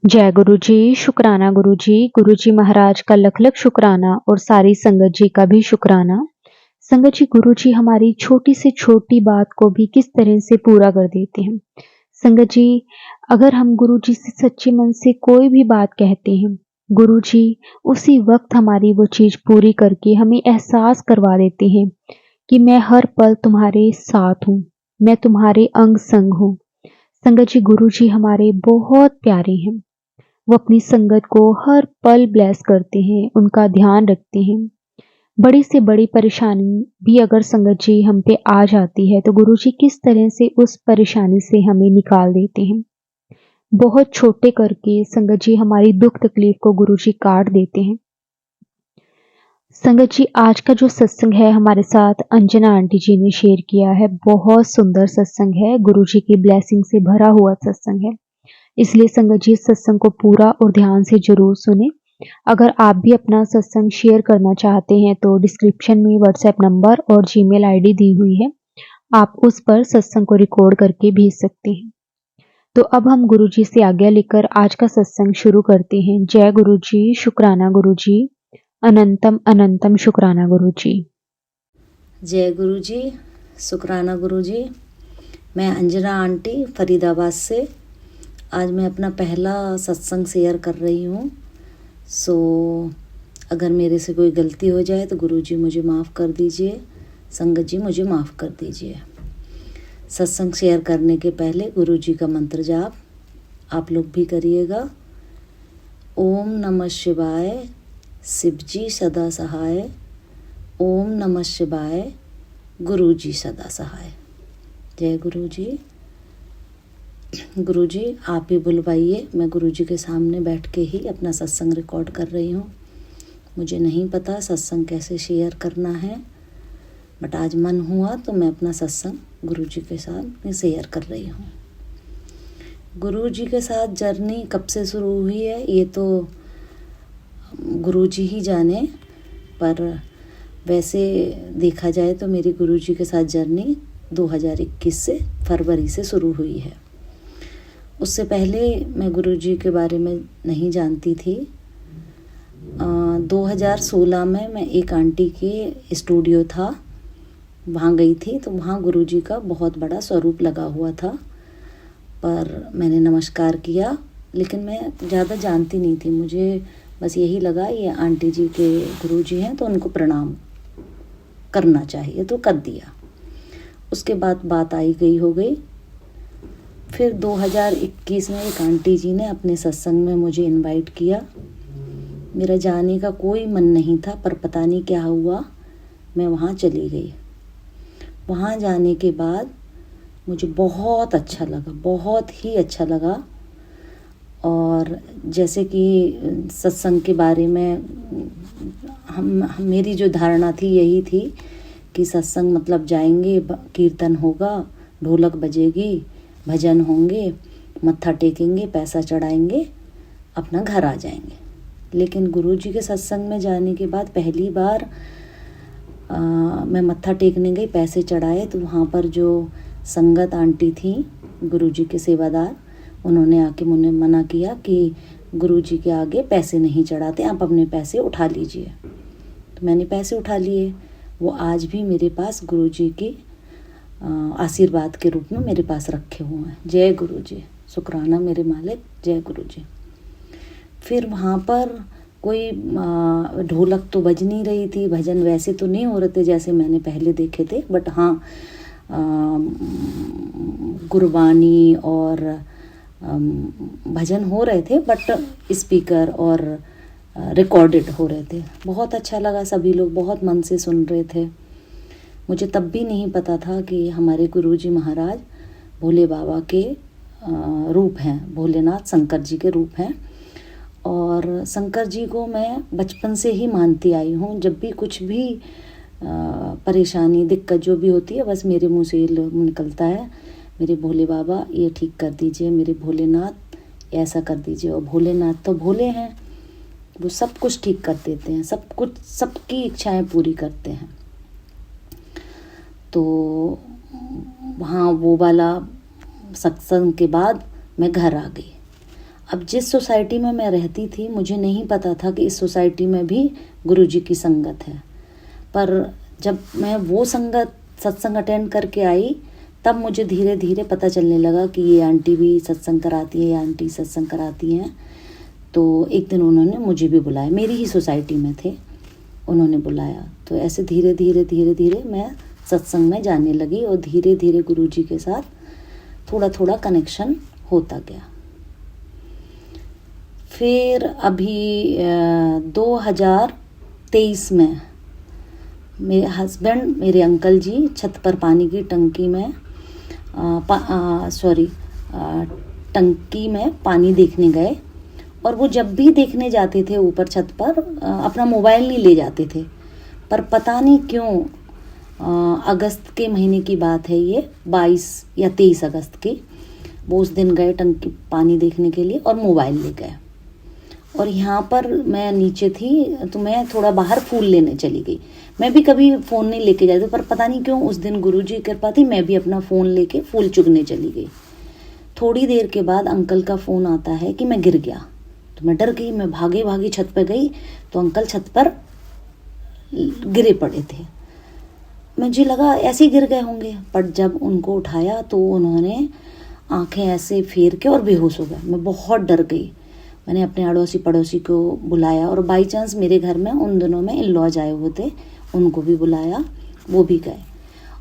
जय गुरु जी, शुक्राना गुरु जी महाराज का लख लख शुक्राना और सारी संगत जी का भी शुक्राना। संगत जी, गुरु जी हमारी छोटी से छोटी बात को भी किस तरह से पूरा कर देते हैं। संगत जी, अगर हम गुरु जी से सच्चे मन से कोई भी बात कहते हैं, गुरु जी उसी वक्त हमारी वो चीज पूरी करके हमें एहसास करवा देते हैं कि मैं हर पल तुम्हारे साथ हूँ, मैं तुम्हारे अंग संग हूँ। संगत जी, गुरु जी हमारे बहुत प्यारे हैं। वो अपनी संगत को हर पल ब्लेस करते हैं, उनका ध्यान रखते हैं। बड़ी से बड़ी परेशानी भी अगर संगत जी हम पे आ जाती है तो गुरु जी किस तरह से उस परेशानी से हमें निकाल देते हैं। बहुत छोटे करके संगत जी हमारी दुख तकलीफ को गुरु जी काट देते हैं। संगत जी, आज का जो सत्संग है हमारे साथ अंजना आंटी जी ने शेयर किया है, बहुत सुंदर सत्संग है, गुरु जी की ब्लेसिंग से भरा हुआ सत्संग है। इसलिए संगत जी इस सत्संग को पूरा और ध्यान से जरूर सुने। अगर आप भी अपना सत्संग शेयर करना चाहते हैं तो डिस्क्रिप्शन में व्हाट्सएप नंबर और जीमेल आईडी दी हुई है, आप उस पर सत्संग को रिकॉर्ड करके भेज सकते हैं। तो अब हम गुरु जी से आज्ञा लेकर आज का सत्संग शुरू करते हैं। जय गुरु जी, शुक्राना गुरु जी, अनंतम अनंतम शुक्राना गुरु जी। जय गुरु जी, शुक्राना गुरु जी। मैं अंजना आंटी फरीदाबाद से आज मैं अपना पहला सत्संग शेयर कर रही हूँ। अगर मेरे से कोई गलती हो जाए तो गुरु जी मुझे माफ़ कर दीजिए, संगत जी मुझे माफ़ कर दीजिए। सत्संग शेयर करने के पहले गुरु जी का मंत्र जाप आप लोग भी करिएगा। ओम नमः शिवाय, शिव जी सदा सहाय। ओम नमः शिवाय, गुरु जी सदा सहाय। जय गुरु जी। गुरु जी आप ही बुलवाइए, मैं गुरु जी के सामने बैठ के ही अपना सत्संग रिकॉर्ड कर रही हूँ। मुझे नहीं पता सत्संग कैसे शेयर करना है, बट आज मन हुआ तो मैं अपना सत्संग गुरु जी के साथ में शेयर कर रही हूँ। गुरु जी के साथ जर्नी कब से शुरू हुई है ये तो गुरु जी ही जाने, पर वैसे देखा जाए तो मेरी गुरु जी के साथ जर्नी 2021 से फरवरी से शुरू हुई है। उससे पहले मैं गुरु जी के बारे में नहीं जानती थी। 2016 में मैं एक आंटी के स्टूडियो था, वहाँ गई थी, तो वहाँ गुरु जी का बहुत बड़ा स्वरूप लगा हुआ था। पर मैंने नमस्कार किया, लेकिन मैं ज़्यादा जानती नहीं थी। मुझे बस यही लगा ये आंटी जी के गुरु जी हैं तो उनको प्रणाम करना चाहिए, तो कर दिया। उसके बाद बात आई गई हो गई। फिर 2021 में एक आंटी जी ने अपने सत्संग में मुझे इनवाइट किया। मेरा जाने का कोई मन नहीं था, पर पता नहीं क्या हुआ मैं वहाँ चली गई। वहाँ जाने के बाद मुझे बहुत अच्छा लगा, बहुत ही अच्छा लगा। और जैसे कि सत्संग के बारे में मेरी जो धारणा थी यही थी कि सत्संग मतलब जाएंगे, कीर्तन होगा, ढोलक बजेगी, भजन होंगे, मत्था टेकेंगे, पैसा चढ़ाएंगे, अपना घर आ जाएंगे। लेकिन गुरु जी के सत्संग में जाने के बाद पहली बार मैं मत्था टेकने गई, पैसे चढ़ाए, तो वहाँ पर जो संगत आंटी थी गुरु जी के सेवादार, उन्होंने आके मुझे मना किया कि गुरु जी के आगे पैसे नहीं चढ़ाते, आप अपने पैसे उठा लीजिए। तो मैंने पैसे उठा लिए। वो आज भी मेरे पास गुरु जी की आशीर्वाद के रूप में मेरे पास रखे हुए हैं। जय गुरु जी, शुक्राना मेरे मालिक, जय गुरु जी। फिर वहाँ पर कोई ढोलक तो बज नहीं रही थी, भजन वैसे तो नहीं हो रहे थे जैसे मैंने पहले देखे थे, बट हाँ गुरबानी और भजन हो रहे थे, बट स्पीकर और रिकॉर्डेड हो रहे थे। बहुत अच्छा लगा, सभी लोग बहुत मन से सुन रहे थे। मुझे तब भी नहीं पता था कि हमारे गुरुजी महाराज भोले बाबा के रूप हैं, भोलेनाथ शंकर जी के रूप हैं। और शंकर जी को मैं बचपन से ही मानती आई हूँ। जब भी कुछ भी परेशानी दिक्कत जो भी होती है, बस मेरे मुँह से ये निकलता है, मेरे भोले बाबा ये ठीक कर दीजिए, मेरे भोलेनाथ ऐसा कर दीजिए। और भोलेनाथ तो भोले हैं, वो सब कुछ ठीक कर देते हैं, सब कुछ, सबकी इच्छाएं पूरी करते हैं। तो वहाँ वो वाला सत्संग के बाद मैं घर आ गई। अब जिस सोसाइटी में मैं रहती थी मुझे नहीं पता था कि इस सोसाइटी में भी गुरुजी की संगत है, पर जब मैं वो सत्संग अटेंड करके आई तब मुझे धीरे धीरे पता चलने लगा कि ये आंटी भी सत्संग कराती है, ये आंटी सत्संग कराती हैं। तो एक दिन उन्होंने मुझे भी बुलाया, मेरी ही सोसाइटी में थे, उन्होंने बुलाया। तो ऐसे धीरे धीरे मैं सत्संग में जाने लगी और धीरे धीरे गुरुजी के साथ थोड़ा थोड़ा कनेक्शन होता गया। फिर अभी 2023 में मेरे हस्बैंड, मेरे अंकल जी छत पर पानी की टंकी में टंकी में पानी देखने गए। और वो जब भी देखने जाते थे ऊपर छत पर अपना मोबाइल नहीं ले जाते थे, पर पता नहीं क्यों अगस्त के महीने की बात है, ये 22 या 23 अगस्त की, वो उस दिन गए टंकी पानी देखने के लिए और मोबाइल ले गए। और यहाँ पर मैं नीचे थी तो मैं थोड़ा बाहर फूल लेने चली गई। मैं भी कभी फ़ोन नहीं लेके जाती, पर पता नहीं क्यों उस दिन गुरुजी की कृपा थी, मैं भी अपना फ़ोन लेके फूल चुगने चली गई। थोड़ी देर के बाद अंकल का फ़ोन आता है कि मैं गिर गया। तो मैं डर गई, मैं भागी छत पर गई तो अंकल छत पर गिरे पड़े थे। मुझे लगा ऐसे ही गिर गए होंगे, पर जब उनको उठाया तो उन्होंने आंखें ऐसे फेर के और बेहोश हो गए। मैं बहुत डर गई। मैंने अपने अड़ोसी पड़ोसी को बुलाया और बाई चांस मेरे घर में उन दिनों में इन-लॉज आए हुए थे, उनको भी बुलाया, वो भी गए।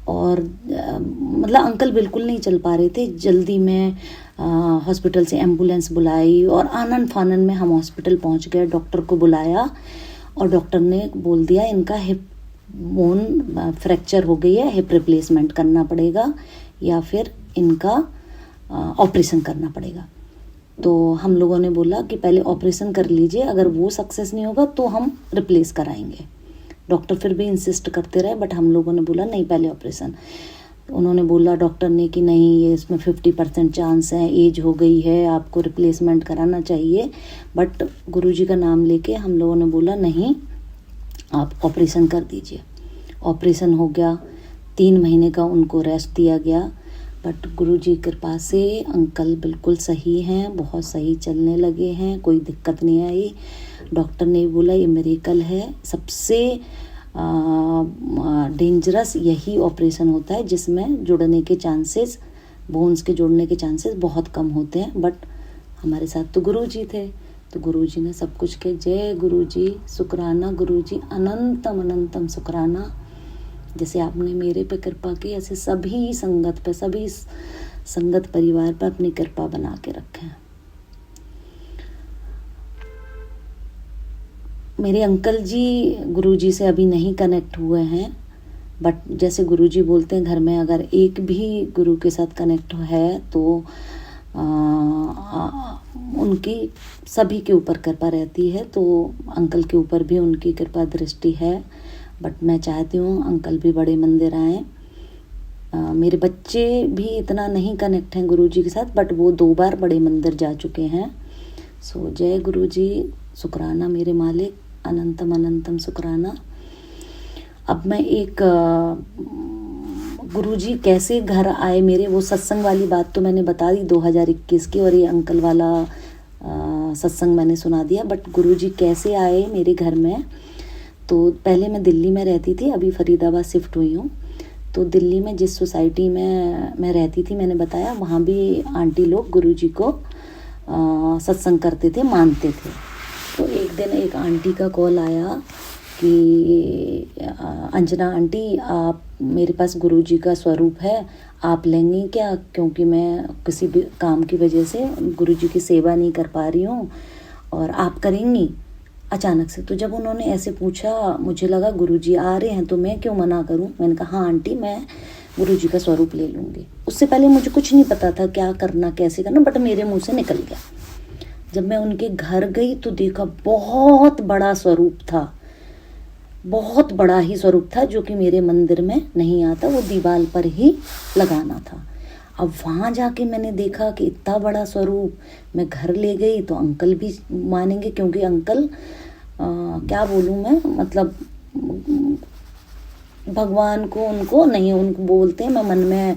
और मतलब अंकल बिल्कुल नहीं चल पा रहे थे। जल्दी में हॉस्पिटल से एम्बुलेंस बुलाई और आनन फानन में हम हॉस्पिटल पहुंच गए। डॉक्टर को बुलाया और डॉक्टर ने बोल दिया इनका हिप बोन फ्रैक्चर हो गई है, हिप रिप्लेसमेंट करना पड़ेगा या फिर इनका ऑपरेशन करना पड़ेगा। तो हम लोगों ने बोला कि पहले ऑपरेशन कर लीजिए, अगर वो सक्सेस नहीं होगा तो हम रिप्लेस कराएंगे। डॉक्टर फिर भी इंसिस्ट करते रहे, बट हम लोगों ने बोला नहीं पहले ऑपरेशन। उन्होंने बोला डॉक्टर ने कि नहीं, ये इसमें 50% चांस है, एज हो गई है, आपको रिप्लेसमेंट कराना चाहिए। बट गुरुजी का नाम लेके हम लोगों ने बोला नहीं, आप ऑपरेशन कर दीजिए। ऑपरेशन हो गया, 3 महीने का उनको रेस्ट दिया गया। बट गुरुजी की कृपा से अंकल बिल्कुल सही हैं, बहुत सही चलने लगे हैं, कोई दिक्कत नहीं आई। डॉक्टर ने बोला ये मिरेकल है। सबसे डेंजरस यही ऑपरेशन होता है जिसमें जुड़ने के चांसेस, बोन्स के जुड़ने के चांसेस बहुत कम होते हैं। बट हमारे साथ तो गुरुजी थे, तो गुरुजी ने सब कुछ किया। जय गुरुजी, शुक्राना गुरुजी, अनंतम अनंतम शुक्राना। जैसे आपने मेरे पे कृपा की, ऐसे सभी संगत पे, सभी संगत परिवार पे अपनी कृपा बना के रखें। मेरे अंकल जी गुरुजी से अभी नहीं कनेक्ट हुए हैं, बट जैसे गुरुजी बोलते हैं घर में अगर एक भी गुरु के साथ कनेक्ट है तो उनकी सभी के ऊपर कृपा रहती है। तो अंकल के ऊपर भी उनकी कृपा दृष्टि है। बट मैं चाहती हूँ अंकल भी बड़े मंदिर आएँ। मेरे बच्चे भी इतना नहीं कनेक्ट हैं गुरुजी के साथ, बट वो 2 बार बड़े मंदिर जा चुके हैं। सो जय गुरुजी, शुक्राना मेरे मालिक, अनंतम अनंतम शुक्राना। अब मैं एक गुरुजी कैसे घर आए मेरे, वो सत्संग वाली बात तो मैंने बता दी 2021 की, और ये अंकल वाला सत्संग मैंने सुना दिया। बट गुरुजी कैसे आए मेरे घर में, तो पहले मैं दिल्ली में रहती थी, अभी फरीदाबाद शिफ्ट हुई हूँ। तो दिल्ली में जिस सोसाइटी में मैं रहती थी, मैंने बताया, वहाँ भी आंटी लोग गुरुजी को सत्संग करते थे, मानते थे। तो एक दिन एक आंटी का कॉल आया कि अंजना आंटी, आप, मेरे पास गुरुजी का स्वरूप है, आप लेंगी क्या? क्योंकि मैं किसी भी काम की वजह से गुरुजी की सेवा नहीं कर पा रही हूँ, और आप करेंगी? अचानक से। तो जब उन्होंने ऐसे पूछा, मुझे लगा गुरुजी आ रहे हैं तो मैं क्यों मना करूं। मैंने कहा हाँ आंटी, मैं गुरुजी का स्वरूप ले लूँगी। उससे पहले मुझे कुछ नहीं पता था क्या करना, कैसे करना, बट मेरे मुंह से निकल गया। जब मैं उनके घर गई तो देखा बहुत बड़ा स्वरूप था, बहुत बड़ा ही स्वरूप था, जो कि मेरे मंदिर में नहीं आता, वो दीवार पर ही लगाना था। अब वहाँ जाके मैंने देखा कि इतना बड़ा स्वरूप, मैं घर ले गई तो अंकल भी मानेंगे, क्योंकि अंकल क्या बोलूँ मैं, मतलब भगवान को उनको नहीं, उनको बोलते हैं, मैं मन में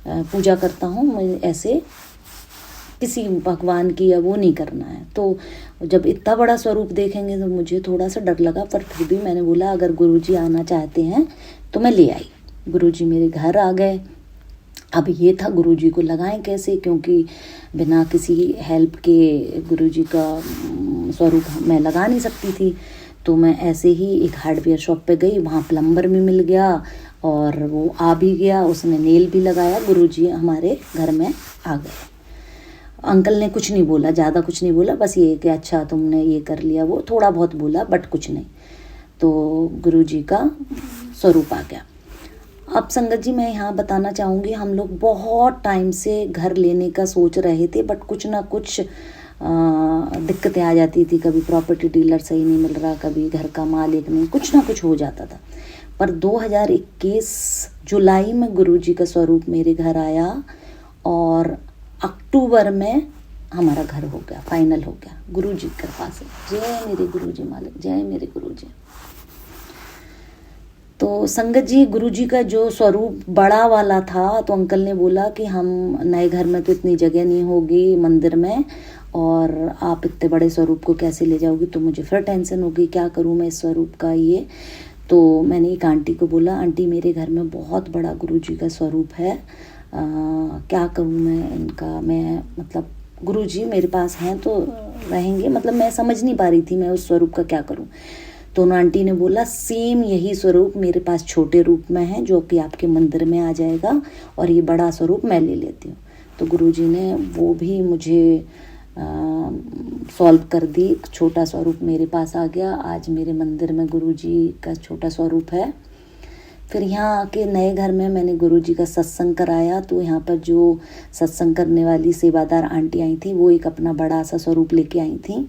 पूजा करता हूँ, मैं ऐसे किसी भगवान की या वो नहीं करना है। तो जब इतना बड़ा स्वरूप देखेंगे तो मुझे थोड़ा सा डर लगा, पर फिर भी मैंने बोला अगर गुरुजी आना चाहते हैं तो मैं ले आई। गुरुजी मेरे घर आ गए। अब ये था गुरुजी को लगाएं कैसे, क्योंकि बिना किसी हेल्प के गुरुजी का स्वरूप मैं लगा नहीं सकती थी। तो मैं ऐसे ही एक हार्डवेयर शॉप पे गई, वहाँ प्लम्बर भी मिल गया और वो आ भी गया, उसने नेल भी लगाया। गुरुजी हमारे घर में आ गए। अंकल ने कुछ नहीं बोला, ज़्यादा कुछ नहीं बोला, बस ये कि अच्छा तुमने ये कर लिया, वो थोड़ा बहुत बोला बट कुछ नहीं। तो गुरुजी का स्वरूप आ गया। अब संगत जी मैं यहाँ बताना चाहूँगी, हम लोग बहुत टाइम से घर लेने का सोच रहे थे, बट कुछ ना कुछ दिक्कतें आ जाती थी। कभी प्रॉपर्टी डीलर सही नहीं मिल रहा, कभी घर का मालिक नहीं, कुछ ना कुछ हो जाता था। पर 2021 जुलाई में गुरुजी का स्वरूप मेरे घर आया और अक्टूबर में हमारा घर हो गया, फाइनल हो गया गुरुजी की कृपा से। जय मेरे गुरुजी मालिक, जय मेरे गुरुजी। तो संगत जी गुरुजी का जो स्वरूप बड़ा वाला था, तो अंकल ने बोला कि हम नए घर में तो इतनी जगह नहीं होगी मंदिर में, और आप इतने बड़े स्वरूप को कैसे ले जाओगी। तो मुझे फिर टेंशन होगी, क्या करूँ मैं इस स्वरूप का ये। तो मैंने एक आंटी को बोला, आंटी मेरे घर में बहुत बड़ा गुरुजी का स्वरूप है, क्या करूँ मैं इनका, मैं मतलब गुरुजी मेरे पास हैं तो रहेंगे, मतलब मैं समझ नहीं पा रही थी मैं उस स्वरूप का क्या करूँ। तो उन आंटी ने बोला सेम यही स्वरूप मेरे पास छोटे रूप में है जो कि आपके मंदिर में आ जाएगा, और ये बड़ा स्वरूप मैं ले लेती हूँ। तो गुरुजी ने वो भी मुझे सॉल्व कर दी। छोटा स्वरूप मेरे पास आ गया। आज मेरे मंदिर में गुरुजी का छोटा स्वरूप है। फिर यहाँ आके नए घर में मैंने गुरुजी का सत्संग कराया। तो यहाँ पर जो सत्संग करने वाली सेवादार आंटी आई थी, वो एक अपना बड़ा सा स्वरूप लेके आई थी।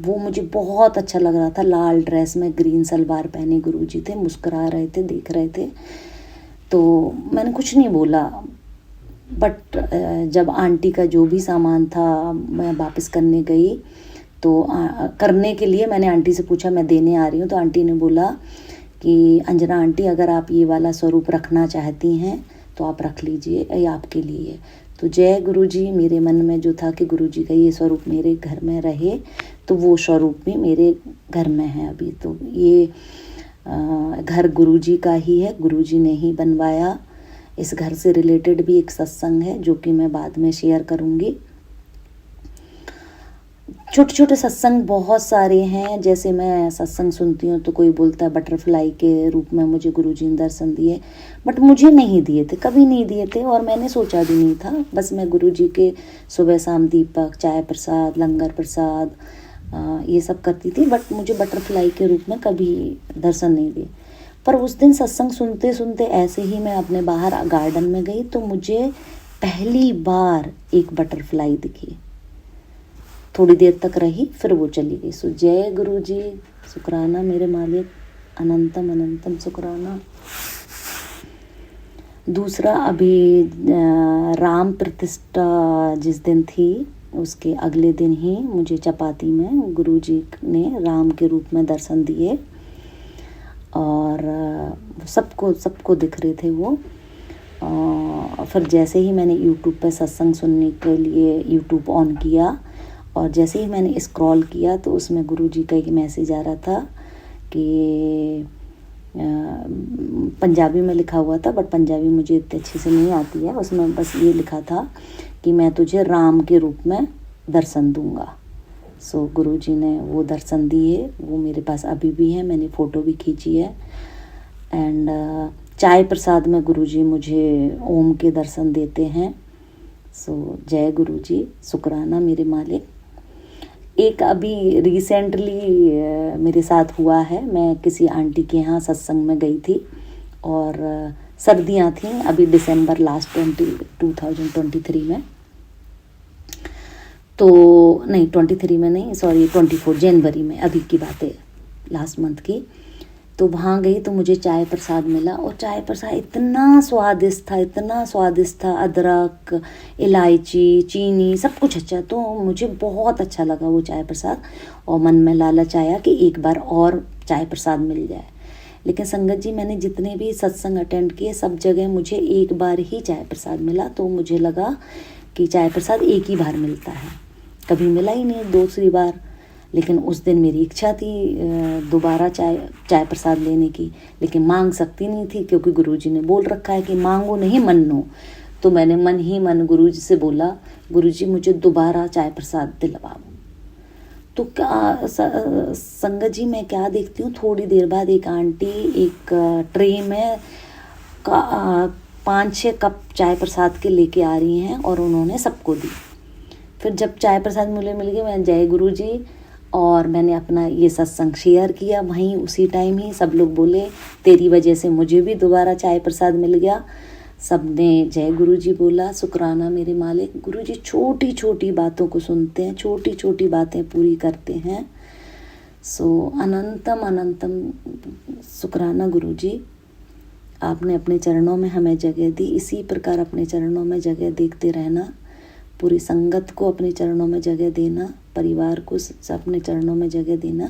वो मुझे बहुत अच्छा लग रहा था, लाल ड्रेस में ग्रीन सलवार पहने गुरुजी थे, मुस्कुरा रहे थे, देख रहे थे। तो मैंने कुछ नहीं बोला, बट जब आंटी का जो भी सामान था मैं वापस करने गई, तो करने के लिए मैंने आंटी से पूछा मैं देने आ रही हूँ। तो आंटी ने बोला कि अंजना आंटी अगर आप ये वाला स्वरूप रखना चाहती हैं तो आप रख लीजिए, ये आपके लिए। तो जय गुरुजी, मेरे मन में जो था कि गुरुजी का ये स्वरूप मेरे घर में रहे, तो वो स्वरूप भी मेरे घर में है अभी। तो ये घर गुरुजी का ही है, गुरुजी ने ही बनवाया। इस घर से रिलेटेड भी एक सत्संग है जो कि मैं बाद में शेयर करूँगी। छोटे छोटे सत्संग बहुत सारे हैं। जैसे मैं सत्संग सुनती हूँ तो कोई बोलता है बटरफ्लाई के रूप में मुझे गुरुजी ने दर्शन दिए, बट मुझे नहीं दिए थे, कभी नहीं दिए थे, और मैंने सोचा भी नहीं था। बस मैं गुरुजी के सुबह शाम दीपक, चाय प्रसाद, लंगर प्रसाद ये सब करती थी, बट मुझे बटरफ्लाई के रूप में कभी दर्शन नहीं दिए। पर उस दिन सत्संग सुनते सुनते ऐसे ही मैं अपने बाहर गार्डन में गई, तो मुझे पहली बार एक बटरफ्लाई दिखी। थोड़ी देर तक रही, फिर वो चली गई। सो जय गुरुजी, शुक्राना मेरे मालिक, अनंतम अनंतम शुक्राना। दूसरा, अभी राम प्रतिष्ठा जिस दिन थी उसके अगले दिन ही मुझे चपाती में गुरुजी ने राम के रूप में दर्शन दिए, और सबको दिख रहे थे वो। फिर जैसे ही मैंने यूट्यूब पे सत्संग सुनने के लिए यूट्यूब ऑन किया, और जैसे ही मैंने स्क्रॉल किया तो उसमें गुरुजी का एक मैसेज आ रहा था कि पंजाबी में लिखा हुआ था, बट पंजाबी मुझे इतने अच्छे से नहीं आती है। उसमें बस ये लिखा था कि मैं तुझे राम के रूप में दर्शन दूंगा। सो गुरुजी ने वो दर्शन दिए, वो मेरे पास अभी भी है, मैंने फ़ोटो भी खींची है। एंड चाय प्रसाद में गुरुजी मुझे ओम के दर्शन देते हैं। सो जय गुरुजी, शुक्राना मेरे मालिक। एक अभी रिसेंटली मेरे साथ हुआ है, मैं किसी आंटी के यहाँ सत्संग में गई थी, और सर्दियाँ थीं अभी, दिसंबर लास्ट 2023 में, तो नहीं 23 में नहीं, सॉरी 24 जनवरी में, अभी की बात है, लास्ट मंथ की। तो वहाँ गई तो मुझे चाय प्रसाद मिला, और चाय प्रसाद इतना स्वादिष्ट था, इतना स्वादिष्ट था, अदरक, इलायची, चीनी, सब कुछ अच्छा। तो मुझे बहुत अच्छा लगा वो चाय प्रसाद, और मन में लालच आया कि एक बार और चाय प्रसाद मिल जाए। लेकिन संगत जी, मैंने जितने भी सत्संग अटेंड किए सब जगह मुझे एक बार ही चाय प्रसाद मिला। तो मुझे लगा कि चाय प्रसाद एक ही बार मिलता है, कभी मिला ही नहीं दूसरी बार। लेकिन उस दिन मेरी इच्छा थी दोबारा चाय प्रसाद लेने की, लेकिन मांग सकती नहीं थी क्योंकि गुरुजी ने बोल रखा है कि मांगो नहीं मन्नो। तो मैंने मन ही मन गुरुजी से बोला, गुरुजी मुझे दोबारा चाय प्रसाद दिलवाओ। तो क्या संगत जी, मैं क्या देखती हूँ, थोड़ी देर बाद एक आंटी एक ट्रे में 5-6 कप चाय प्रसाद के लेके आ रही हैं और उन्होंने सबको दी। फिर जब चाय प्रसाद मुझे मिल गई, मैं जय गुरु जी, और मैंने अपना ये सत्संग शेयर किया वहीं उसी टाइम ही। सब लोग बोले तेरी वजह से मुझे भी दोबारा चाय प्रसाद मिल गया। सब ने जय गुरु जी बोला, शुक्राना मेरे मालिक। गुरु जी छोटी छोटी बातों को सुनते हैं, छोटी छोटी बातें पूरी करते हैं। सो अनंतम अनंतम शुक्राना गुरु जी, आपने अपने चरणों में हमें जगह दी। इसी प्रकार अपने चरणों में जगह देखते रहना, पूरी संगत को अपने चरणों में जगह देना, परिवार को अपने चरणों में जगह देना।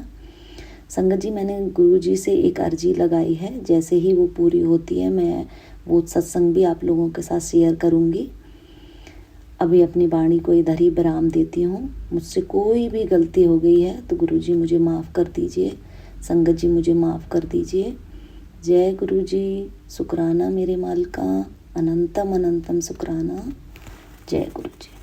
संगत जी, मैंने गुरु जी से एक अर्जी लगाई है, जैसे ही वो पूरी होती है मैं वो सत्संग भी आप लोगों के साथ शेयर करूँगी। अभी अपनी वाणी को इधर ही विराम देती हूँ। मुझसे कोई भी गलती हो गई है तो गुरु जी मुझे माफ़ कर दीजिए, संगत जी मुझे माफ़ कर दीजिए। जय गुरु जी, शुक्राना मेरे मालिका, अनंतम अनंतम शुक्राना। जय गुरु जी।